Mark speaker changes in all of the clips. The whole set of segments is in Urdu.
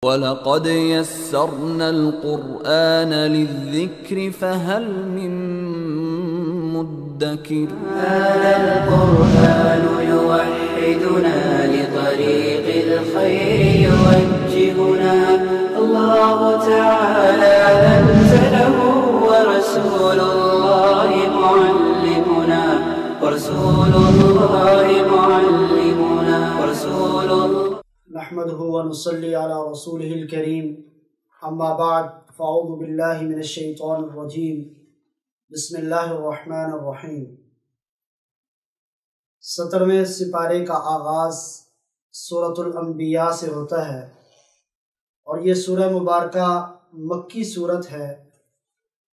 Speaker 1: وَلَقَدْ يَسَّرْنَا الْقُرْآنَ لِلذِّكْرِ فَهَلْ مِن مُّدَّكِرٍ
Speaker 2: هذا القرآن يوحدنا لطريق الخير يوجهنا الله تعالى أنزله ورسول الله معلمنا
Speaker 3: نحمده ونصلي على رسوله الكريم اما بعد فاعوذ بالله من الشیطان الرجیم بسم اللہ الرحمن الرحیم۔ 17ویں سپارے کا آغاز سورۃ الانبیاء سے ہوتا ہے اور یہ سورہ مبارکہ مکی سورت ہے۔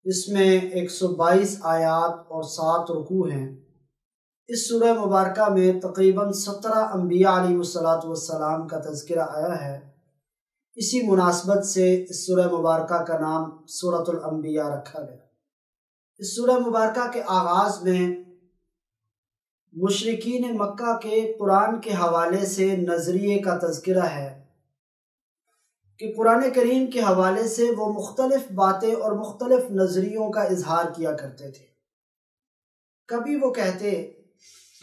Speaker 3: اس میں 122 آیات اور 7 رکوع ہیں۔ اس سورہ مبارکہ میں تقریباً 17 انبیاء علیہ السلام کا تذکرہ آیا ہے۔ اسی مناسبت سے اس سورہ مبارکہ کا نام سورۃ الانبیاء رکھا گیا۔ اس سورہ مبارکہ کے آغاز میں مشرکین مکہ کے قرآن کے حوالے سے نظریے کا تذکرہ ہے کہ قرآن کریم کے حوالے سے وہ مختلف باتیں اور مختلف نظریوں کا اظہار کیا کرتے تھے۔ کبھی وہ کہتے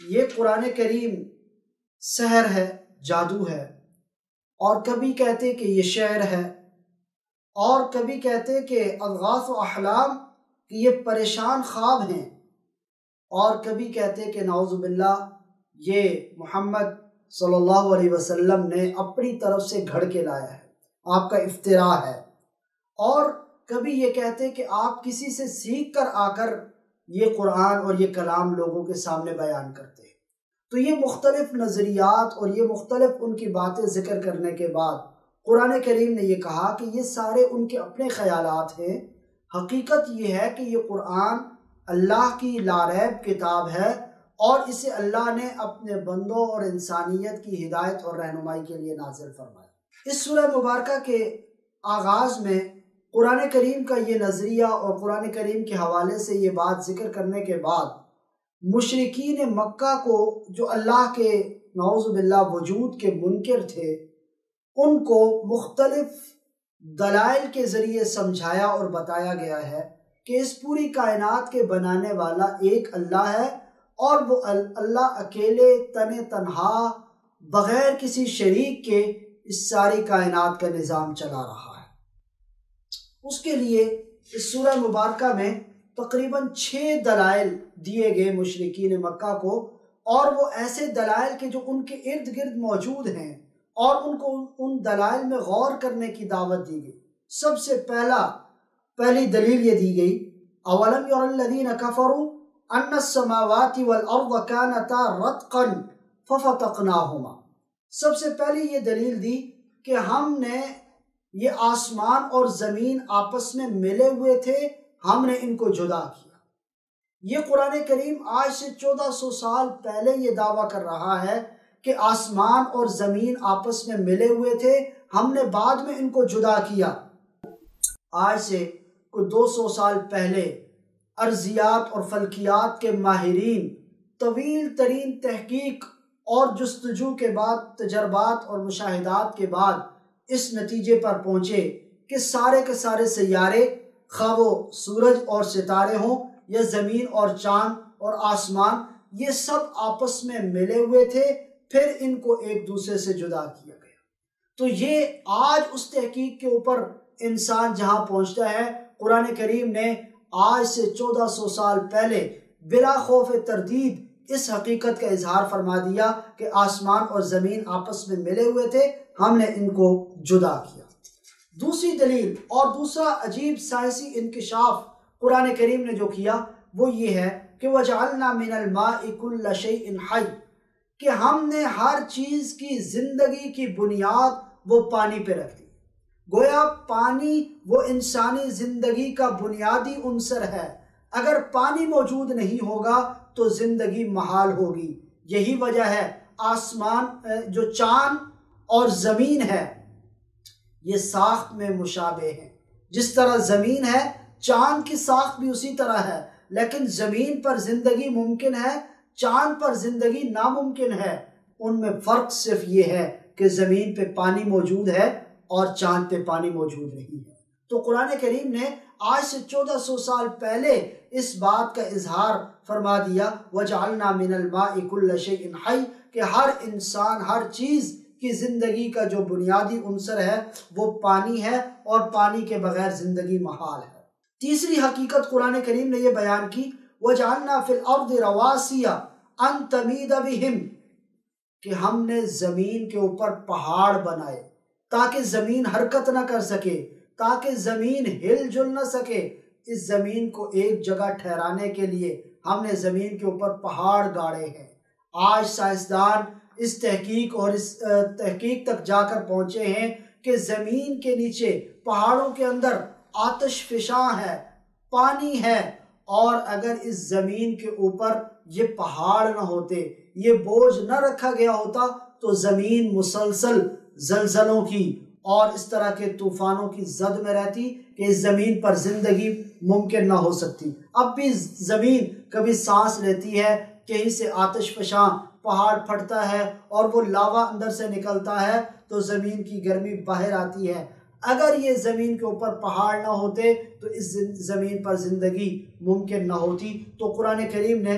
Speaker 3: یہ قرآن کریم سحر ہے، جادو ہے، اور کبھی کہتے کہ یہ شعر ہے، اور کبھی کہتے کہ اضغاث و احلام کہ یہ پریشان خواب ہیں، اور کبھی کہتے کہ نعوذ باللہ یہ محمد صلی اللہ علیہ وسلم نے اپنی طرف سے گھڑ کے لایا ہے، آپ کا افتراء ہے، اور کبھی یہ کہتے کہ آپ کسی سے سیکھ کر آ کر یہ قرآن اور یہ کلام لوگوں کے سامنے بیان کرتے ہیں۔ تو یہ مختلف نظریات اور یہ مختلف ان کی باتیں ذکر کرنے کے بعد قرآن کریم نے یہ کہا کہ یہ سارے ان کے اپنے خیالات ہیں، حقیقت یہ ہے کہ یہ قرآن اللہ کی لاریب کتاب ہے اور اسے اللہ نے اپنے بندوں اور انسانیت کی ہدایت اور رہنمائی کے لیے نازل فرمایا۔ اس سورہ مبارکہ کے آغاز میں قرآن کریم کا یہ نظریہ اور قرآن کریم کے حوالے سے یہ بات ذکر کرنے کے بعد مشرکین مکہ کو جو اللہ کے نعوذ باللہ وجود کے منکر تھے، ان کو مختلف دلائل کے ذریعے سمجھایا اور بتایا گیا ہے کہ اس پوری کائنات کے بنانے والا ایک اللہ ہے اور وہ اللہ اکیلے تنہا بغیر کسی شریک کے اس ساری کائنات کا نظام چلا رہا ہے۔ اس کے لیے اس سورہ مبارکہ میں تقریباً 6 دلائل دیے گئے مشرکین مکہ کو، اور وہ ایسے دلائل کہ جو ان کے ارد گرد موجود ہیں اور ان کو ان دلائل میں غور کرنے کی دعوت دی گئی۔ سب سے پہلی دلیل یہ دی گئی اولم یری الذین کفروا ان السماوات والارض کانتا رتقا ففتقناہما۔ سب سے پہلی یہ دلیل دی کہ ہم نے یہ آسمان اور زمین آپس میں ملے ہوئے تھے، ہم نے ان کو جدا کیا۔ یہ قرآن کریم آج سے 1400 سال پہلے یہ دعویٰ کر رہا ہے کہ آسمان اور زمین آپس میں ملے ہوئے تھے، ہم نے بعد میں ان کو جدا کیا۔ آج سے کوئی 200 سال پہلے ارضیات اور فلکیات کے ماہرین طویل ترین تحقیق اور جستجو کے بعد، تجربات اور مشاہدات کے بعد اس نتیجے پر پہنچے کہ سارے کے سارے سیارے، خواہ وہ سورج اور ستارے ہوں یا زمین اور چاند اور آسمان، یہ سب آپس میں ملے ہوئے تھے، پھر ان کو ایک دوسرے سے جدا کیا گیا۔ تو یہ آج اس تحقیق کے اوپر انسان جہاں پہنچتا ہے، قرآن کریم نے آج سے 1400 سال پہلے بلا خوف تردید اس حقیقت کا اظہار فرما دیا کہ آسمان اور زمین آپس میں ملے ہوئے تھے، ہم نے ان کو جدا کیا۔ دوسری دلیل اور دوسرا عجیب سائنسی انکشاف قرآن کریم نے جو کیا وہ یہ ہے کہ وَجَعَلْنَا مِنَ الْمَاءِ كُلَّ شَيْءٍ حَيٍّ، کہ ہم نے ہر چیز کی زندگی کی بنیاد وہ پانی پہ رکھ دی۔ گویا پانی وہ انسانی زندگی کا بنیادی عنصر ہے، اگر پانی موجود نہیں ہوگا تو زندگی محال ہوگی۔ یہی وجہ ہے آسمان جو چاند اور زمین ہے یہ ساخت میں مشابہ ہیں۔ جس طرح زمین ہے، چاند کی ساخت بھی اسی طرح ہے، لیکن زمین پر زندگی ممکن ہے، چاند پر زندگی ناممکن ہے۔ ان میں فرق صرف یہ ہے کہ زمین پہ پانی موجود ہے اور چاند پہ پانی موجود نہیں ہے۔ تو قرآن کریم نے آج سے 1400 سال پہلے اس بات کا اظہار فرما دیا، وَجَعَلْنَا مِنَ الْمَاءِ كُلَّ شَيْءٍ حَيٍّ، کہ ہر انسان، ہر چیز کی زندگی کا جو بنیادی عنصر ہے وہ پانی ہے، اور پانی کے بغیر زندگی محال ہے۔ تیسری حقیقت قرآن کریم نے یہ بیان کی، وَجَعَلْنَا فِي الْأَرْضِ رَوَاسِيَ أَن تَمِيدَ بِهِمْ، کہ ہم نے زمین کے اوپر پہاڑ بنائے تاکہ زمین حرکت نہ کر سکے، تاکہ زمین ہل جل نہ سکے۔ اس زمین کو ایک جگہ ٹھہرانے کے لیے ہم نے زمین کے اوپر پہاڑ گاڑے ہیں۔ آج سائنسدان اس تحقیق اور اس تحقیق تک جا کر پہنچے ہیں کہ زمین کے نیچے پہاڑوں کے اندر آتش فشاں ہے، پانی ہے، اور اگر اس زمین کے اوپر یہ پہاڑ نہ ہوتے، یہ بوجھ نہ رکھا گیا ہوتا، تو زمین مسلسل زلزلوں کی اور اس طرح کے طوفانوں کی زد میں رہتی کہ اس زمین پر زندگی ممکن نہ ہو سکتی۔ اب بھی زمین کبھی سانس لیتی ہے، کہیں سے آتش فشاں پہاڑ پھٹتا ہے اور وہ لاوا اندر سے نکلتا ہے تو زمین کی گرمی باہر آتی ہے۔ اگر یہ زمین کے اوپر پہاڑ نہ ہوتے تو اس زمین پر زندگی ممکن نہ ہوتی۔ تو قرآن کریم نے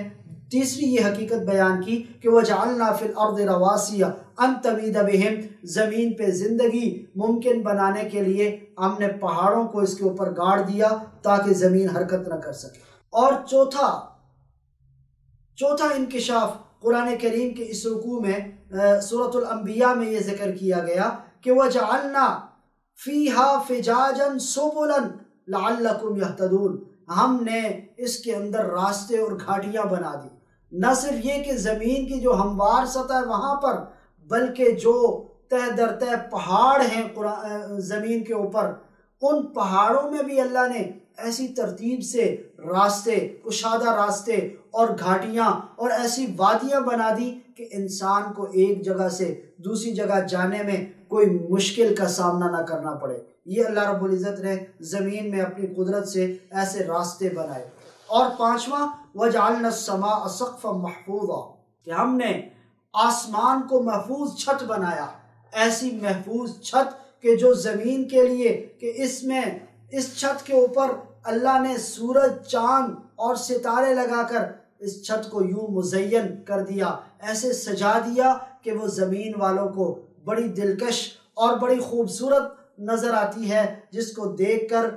Speaker 3: تیسری یہ حقیقت بیان کی کہ وَجَعَلْنَا فِي الْأَرْضِ رَوَاسِيَ أَن تَمِيدَ بِهِمْ، زمین پہ زندگی ممکن بنانے کے لیے ہم نے پہاڑوں کو اس کے اوپر گاڑ دیا تاکہ زمین حرکت نہ کر سکے۔ اور چوتھا انکشاف قرآن کریم کے اس رکوع میں سورۃ الانبیاء میں یہ ذکر کیا گیا کہ وَجَعَلْنَا فِيهَا فِجَاجًا سُبُلًا لَعَلَّكُمْ يَهْتَدُونَ، ہم نے اس کے اندر راستے اور گھاٹیاں بنا دی۔ نہ صرف یہ کہ زمین کی جو ہموار سطح ہے وہاں پر، بلکہ جو تہ در تہ پہاڑ ہیں زمین کے اوپر، ان پہاڑوں میں بھی اللہ نے ایسی ترتیب سے راستے، کشادہ راستے اور گھاٹیاں اور ایسی وادیاں بنا دی کہ انسان کو ایک جگہ سے دوسری جگہ جانے میں کوئی مشکل کا سامنا نہ کرنا پڑے۔ یہ اللہ رب العزت نے زمین میں اپنی قدرت سے ایسے راستے بنائے۔ اور پانچواں وَجَعَلْنَا السَّمَاءَ سَقْفًا مَحْفُوظًا، کہ ہم نے آسمان کو محفوظ چھت بنایا، ایسی محفوظ چھت کہ جو زمین کے لیے کہ اس چھت کے اوپر اللہ نے سورج، چاند اور ستارے لگا کر اس چھت کو یوں مزین کر دیا، ایسے سجا دیا کہ وہ زمین والوں کو بڑی دلکش اور بڑی خوبصورت نظر آتی ہے، جس کو دیکھ کر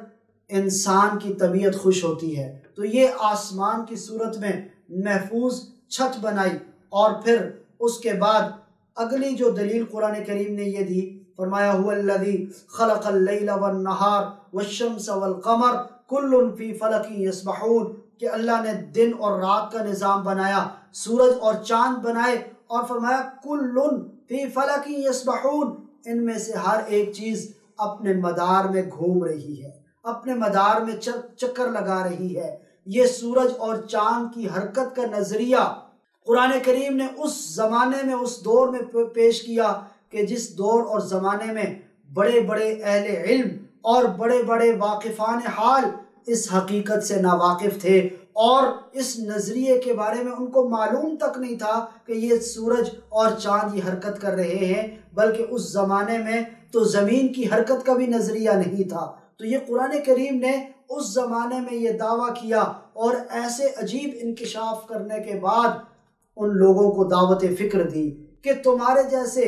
Speaker 3: انسان کی طبیعت خوش ہوتی ہے۔ تو یہ آسمان کی صورت میں محفوظ چھت بنائی، اور پھر اس کے بعد اگلی جو دلیل قرآن کریم نے یہ دی، فرمایا هو الذی خلق اللیل والنہار والشمس والقمر کل فی فلک یسبحون، کہ اللہ نے دن اور رات کا نظام بنایا، سورج اور چاند بنائے، اور فرمایا کل فی فلک یسبحون، ان میں سے ہر ایک چیز اپنے مدار میں گھوم رہی ہے، اپنے مدار میں چکر لگا رہی ہے۔ یہ سورج اور چاند کی حرکت کا نظریہ قرآن کریم نے اس زمانے میں، اس دور میں پیش کیا کہ جس دور اور زمانے میں بڑے بڑے اہل علم اور بڑے بڑے واقفان حال اس حقیقت سے ناواقف تھے، اور اس نظریے کے بارے میں ان کو معلوم تک نہیں تھا کہ یہ سورج اور چاند یہ حرکت کر رہے ہیں، بلکہ اس زمانے میں تو زمین کی حرکت کا بھی نظریہ نہیں تھا۔ تو یہ قرآن کریم نے اس زمانے میں یہ دعویٰ کیا، اور ایسے عجیب انکشاف کرنے کے بعد ان لوگوں کو دعوت فکر دی کہ تمہارے جیسے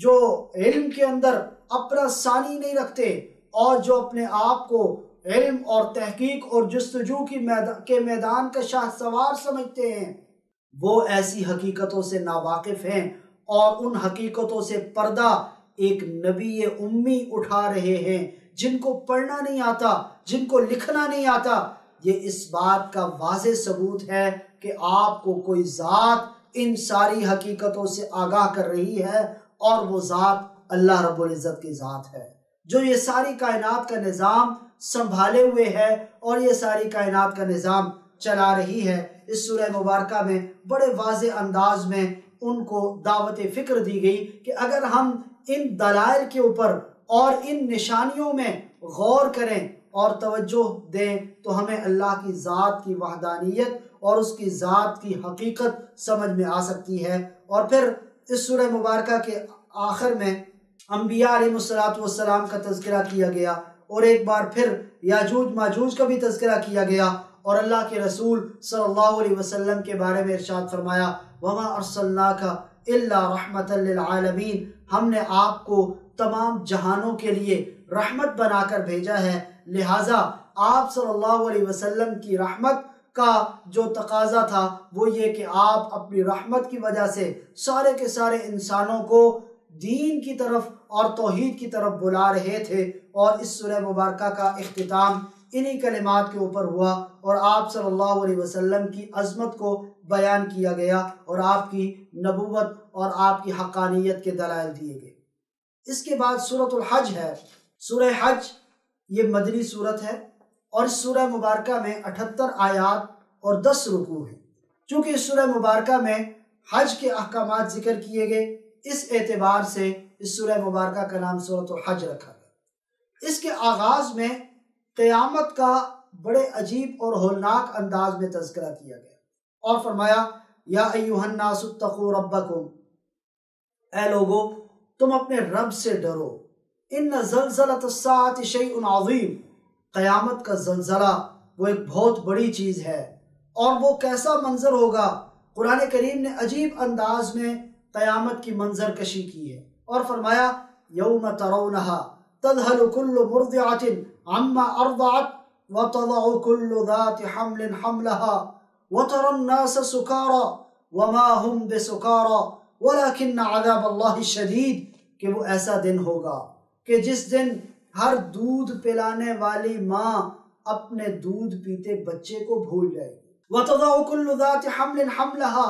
Speaker 3: جو علم کے اندر اپنا ثانی نہیں رکھتے اور جو اپنے آپ کو علم اور تحقیق اور جستجو کے میدان کا شاہ سوار سمجھتے ہیں، وہ ایسی حقیقتوں سے ناواقف ہیں، اور ان حقیقتوں سے پردہ ایک نبی امی اٹھا رہے ہیں، جن کو پڑھنا نہیں آتا، جن کو لکھنا نہیں آتا۔ یہ اس بات کا واضح ثبوت ہے کہ آپ کو کوئی ذات ان ساری حقیقتوں سے آگاہ کر رہی ہے، اور وہ ذات اللہ رب العزت کی ذات ہے، جو یہ ساری کائنات کا نظام سنبھالے ہوئے ہے اور یہ ساری کائنات کا نظام چلا رہی ہے۔ اس سورہ مبارکہ میں بڑے واضح انداز میں ان کو دعوت فکر دی گئی کہ اگر ہم ان دلائل کے اوپر اور ان نشانیوں میں غور کریں اور توجہ دیں تو ہمیں اللہ کی ذات کی وحدانیت اور اس کی ذات کی حقیقت سمجھ میں آ سکتی ہے۔ اور پھر اس سورہ مبارکہ کے آخر میں انبیاء علیہم کا تذکرہ کیا گیا، اور ایک بار پھر یاجوج ماجوج کا بھی تذکرہ کیا گیا، اور اللہ کے رسول صلی اللہ علیہ وسلم کے بارے میں ارشاد فرمایا وَمَا أَرْسَلْنَاكَ إِلَّا رَحْمَةً لِّلْعَالَمِينَ، ہم نے آپ کو تمام جہانوں کے لیے رحمت بنا کر بھیجا ہے، لہٰذا آپ صلی اللہ علیہ وسلم کی رحمت کا جو تقاضا تھا وہ یہ کہ آپ اپنی رحمت کی وجہ سے سارے کے سارے انسانوں کو دین کی طرف اور توحید کی طرف بلا رہے تھے، اور اس سورہ مبارکہ کا اختتام انہی کلمات کے اوپر ہوا، اور آپ صلی اللہ علیہ وسلم کی عظمت کو بیان کیا گیا، اور آپ کی نبوت اور آپ کی حقانیت کے دلائل دیے گئے۔ اس کے بعد سورۃ الحج ہے۔ سورہ حج یہ مدنی سورت ہے، اور اس سورہ مبارکہ میں 78 آیات اور 10 رکوع ہیں۔ چونکہ اس سورہ مبارکہ میں حج کے احکامات ذکر کیے گئے، اس اعتبار سے اس سورہ مبارکہ کا نام سورۃ الحج رکھا گیا۔ اس کے آغاز میں قیامت کا بڑے عجیب اور ہولناک انداز میں تذکرہ کیا گیا، اور فرمایا یا ایھا الناس اتقوا ربکم، اے لوگو تم اپنے رب سے ڈرو، ان زلزلۃ الساعۃ شیء عظیم، قیامت کا زلزلہ وہ ایک بہت بڑی چیز ہے، اور وہ کیسا منظر ہوگا۔ قرآن کریم نے عجیب انداز میں قیامت کی منظر کشی کی ہے، اور فرمایا یوم ترونہا تذہل کل مرضعۃ عما ارضعت وتضع کل ذات حمل حملہا وتری الناس سکارى وما هم بسکارى ولكن عذاب اللہ شدید، کہ وہ ایسا دن ہوگا کہ جس دن ہر دودھ پلانے والی ماں اپنے دودھ پیتے بچے کو بھول جائے گی، وَتَضَعُ كُلُّ ذَاتِ حَمْلٍ حَمْلَهَا،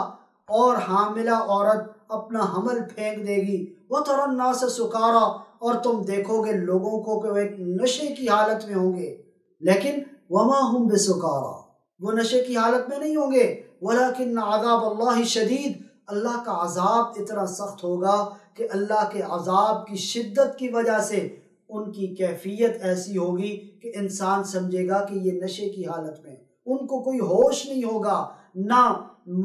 Speaker 3: اور حاملہ عورت اپنا حمل پھینک دے گی، وَتَرَى النَّاسَ سُكَارَى، اور تم دیکھو گے لوگوں کو کہ وہ ایک نشے کی حالت میں ہوں گے، لیکن وَمَا هُمْ بِسُكَارَى، وہ نشے کی حالت میں نہیں ہوں گے، وَلَكِنَّ عَذَابَ اللَّهِ شَدِيد، اللہ کا عذاب اتنا سخت ہوگا کہ اللہ کے عذاب کی شدت کی وجہ سے ان کی کیفیت ایسی ہوگی کہ انسان سمجھے گا کہ یہ نشے کی حالت میں، ان کو کوئی ہوش نہیں ہوگا، نہ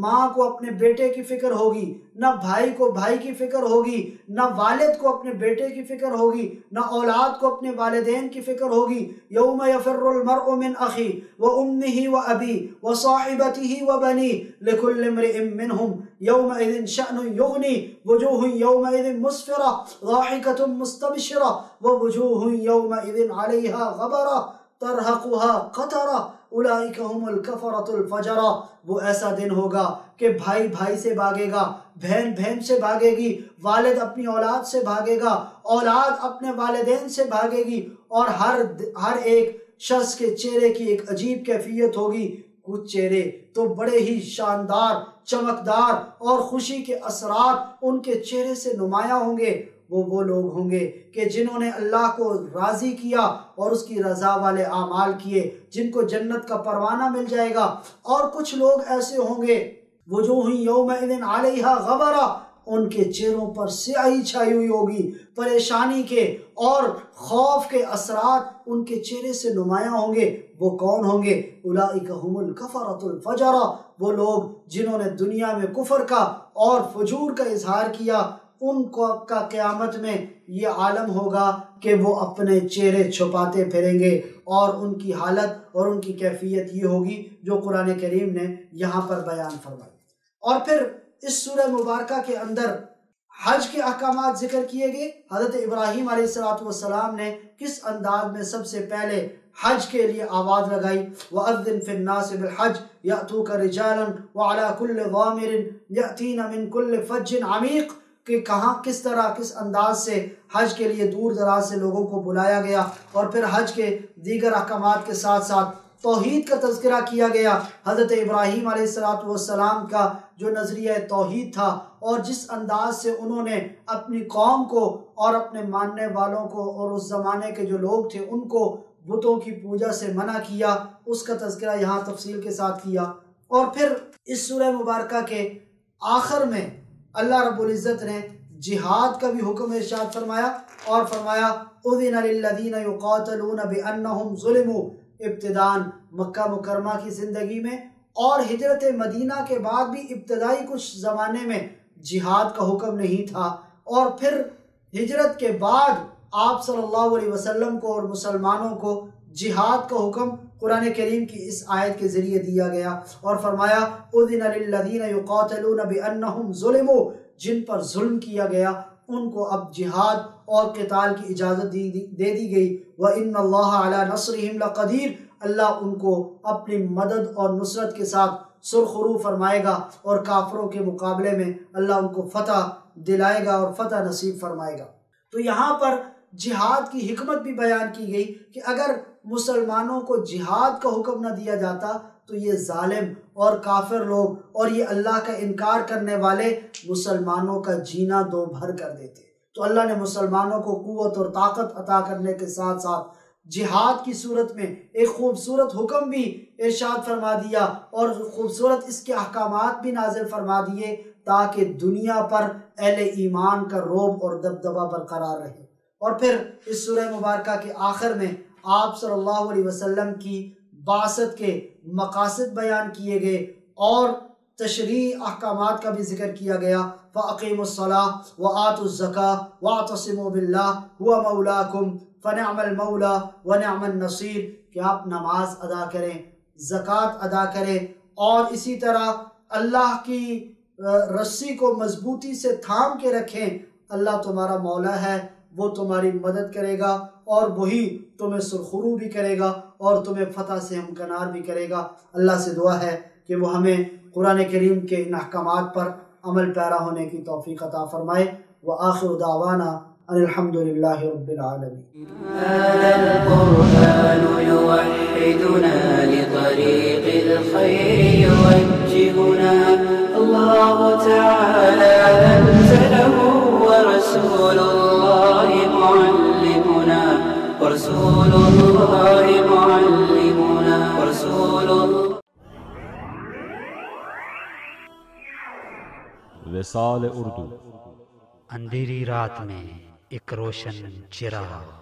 Speaker 3: ماں کو اپنے بیٹے کی فکر ہوگی، نہ بھائی کو بھائی کی فکر ہوگی، نہ والد کو اپنے بیٹے کی فکر ہوگی، نہ اولاد کو اپنے والدین کی فکر ہوگی۔ یوم یفر المرء من اخی وامہ وابی وصاحبتہ وبنیہ لکل امرئ منہم یومئذ شأن یغنی وجوہ یومئذ مسفرہ ضاحکۃ مستبشرہ ووجوہ یومئذ علیہا غبرہ ترہقها قطرہ اولئک هم الکفرۃ الفجرہ، وہ ایسا دن ہوگا کہ بھائی بھائی سے بھاگے گا، بہن بہن سے بھاگے گی، والد اپنی اولاد سے بھاگے گا، اولاد اپنے والدین سے بھاگے گی، اور ہر ایک شخص کے چہرے کی ایک عجیب کیفیت ہوگی۔ کچھ چہرے تو بڑے ہی شاندار، چمکدار اور خوشی کے اثرات ان کے چہرے سے نمایاں ہوں گے، وہ لوگ ہوں گے کہ جنہوں نے اللہ کو راضی کیا اور اس کی رضا والے اعمال کیے، جن کو جنت کا پروانہ مل جائے گا۔ اور کچھ لوگ ایسے ہوں گے وجوہ یومئذ علیہا غبرہ، ان کے چہروں پر سیاہی چھائی ہوئی ہوگی، پریشانی کے اور خوف کے اثرات ان کے چہرے سے نمایاں ہوں گے۔ وہ کون ہوں گے؟ اولئک هم الکفرۃ الفجرہ، وہ لوگ جنہوں نے دنیا میں کفر کا اور فجور کا اظہار کیا، ان کو کا قیامت میں یہ عالم ہوگا کہ وہ اپنے چہرے چھپاتے پھریں گے، اور ان کی حالت اور ان کی کیفیت یہ ہوگی جو قرآن کریم نے یہاں پر بیان فرمائی۔ اور پھر اس سورہ مبارکہ کے اندر حج کے احکامات ذکر کیے گئے۔ حضرت ابراہیم علیہ السلام نے کس انداز میں سب سے پہلے حج کے لیے آواز لگائی، وَأَذِّن فِي النَّاسِ بِالْحَجِّ يَأْتُوكَ رِجَالًا وَعَلَى كُلِّ ضَامِرٍ يَأْتِينَ مِنْ كُلِّ فَجٍّ عَمِيقٍ، کہ کہاں کس طرح کس انداز سے حج کے لیے دور دراز سے لوگوں کو بلایا گیا، اور پھر حج کے دیگر احکامات کے ساتھ ساتھ توحید کا تذکرہ کیا گیا۔ حضرت ابراہیم علیہ السلام کا جو نظریہ توحید تھا، اور جس انداز سے انہوں نے اپنی قوم کو اور اپنے ماننے والوں کو اور اس زمانے کے جو لوگ تھے ان کو بتوں کی پوجا سے منع کیا، اس کا تذکرہ یہاں تفصیل کے ساتھ کیا۔ اور پھر اس سورہ مبارکہ کے آخر میں اللہ رب العزت نے جہاد کا بھی حکم ارشاد فرمایا، اور فرمایا اذن للذین یقاتلون بانہم ظلموا، ابتداً مکہ مکرمہ کی زندگی میں اور ہجرت مدینہ کے بعد بھی ابتدائی کچھ زمانے میں جہاد کا حکم نہیں تھا، اور پھر ہجرت کے بعد آپ صلی اللہ علیہ وسلم کو اور مسلمانوں کو جہاد کا حکم قرآن کریم کی اس آیت کے ذریعے دیا گیا اور فرمایا اذن للذین یقاتلون بانہم ظلموا، جن پر ظلم کیا گیا ان کو اب جہاد اور قتال کی اجازت دے دی گئی۔ وَإِنَّ اللَّهَ عَلَى نَصْرِهِمْ لَقَدِيرٌ، اللہ ان کو اپنی مدد اور نصرت کے ساتھ سرخرو فرمائے گا اور کافروں کے مقابلے میں اللہ ان کو فتح دلائے گا اور فتح نصیب فرمائے گا۔ تو یہاں پر جہاد کی حکمت بھی بیان کی گئی کہ اگر مسلمانوں کو جہاد کا حکم نہ دیا جاتا تو یہ ظالم اور کافر لوگ اور یہ اللہ کا انکار کرنے والے مسلمانوں کا جینا دو بھر کر دیتے۔ تو اللہ نے مسلمانوں کو قوت اور طاقت عطا کرنے کے ساتھ ساتھ جہاد کی صورت میں ایک خوبصورت حکم بھی ارشاد فرما دیا اور خوبصورت اس کے احکامات بھی نازل فرما دیے تاکہ دنیا پر اہل ایمان کا رعب اور دبدبہ برقرار رہے۔ اور پھر اس سورہ مبارکہ کے آخر میں آپ صلی اللہ علیہ وسلم کی بعثت کے مقاصد بیان کیے گئے اور تشریع احکامات کا بھی ذکر کیا گیا۔ فَأَقِيمُوا الصَّلَاةَ وَآتُوا الزَّكَاةَ وَاعْتَصِمُوا بِاللَّهِ هُوَ مَوْلَاكُمْ فَنِعْمَ الْمَوْلَى وَنِعْمَ النَّصِيرُ، کہ آپ نماز ادا کریں، زکوٰۃ ادا کریں اور اسی طرح اللہ کی رسی کو مضبوطی سے تھام کے رکھیں۔ اللہ تمہارا مولا ہے، وہ تمہاری مدد کرے گا اور وہی تمہیں سرخرو بھی کرے گا اور تمہیں فتح سے ہمکنار بھی کرے گا۔ اللہ سے دعا ہے کہ وہ ہمیں قرآن کریم کے ان احکامات پر عمل پیرا ہونے کی توفیق عطا فرمائے۔ وآخر دعوانا ان الحمد للہ رب العالمین۔
Speaker 2: هذا القرآن يوحدنا لطريق الخير يوجهنا، الله تعالى أنزله ورسول الله معلمنا، ورسول الله معلمنا، ورسول الله۔
Speaker 4: وصال اردو،
Speaker 5: اندھیری رات میں ایک روشن چراغ۔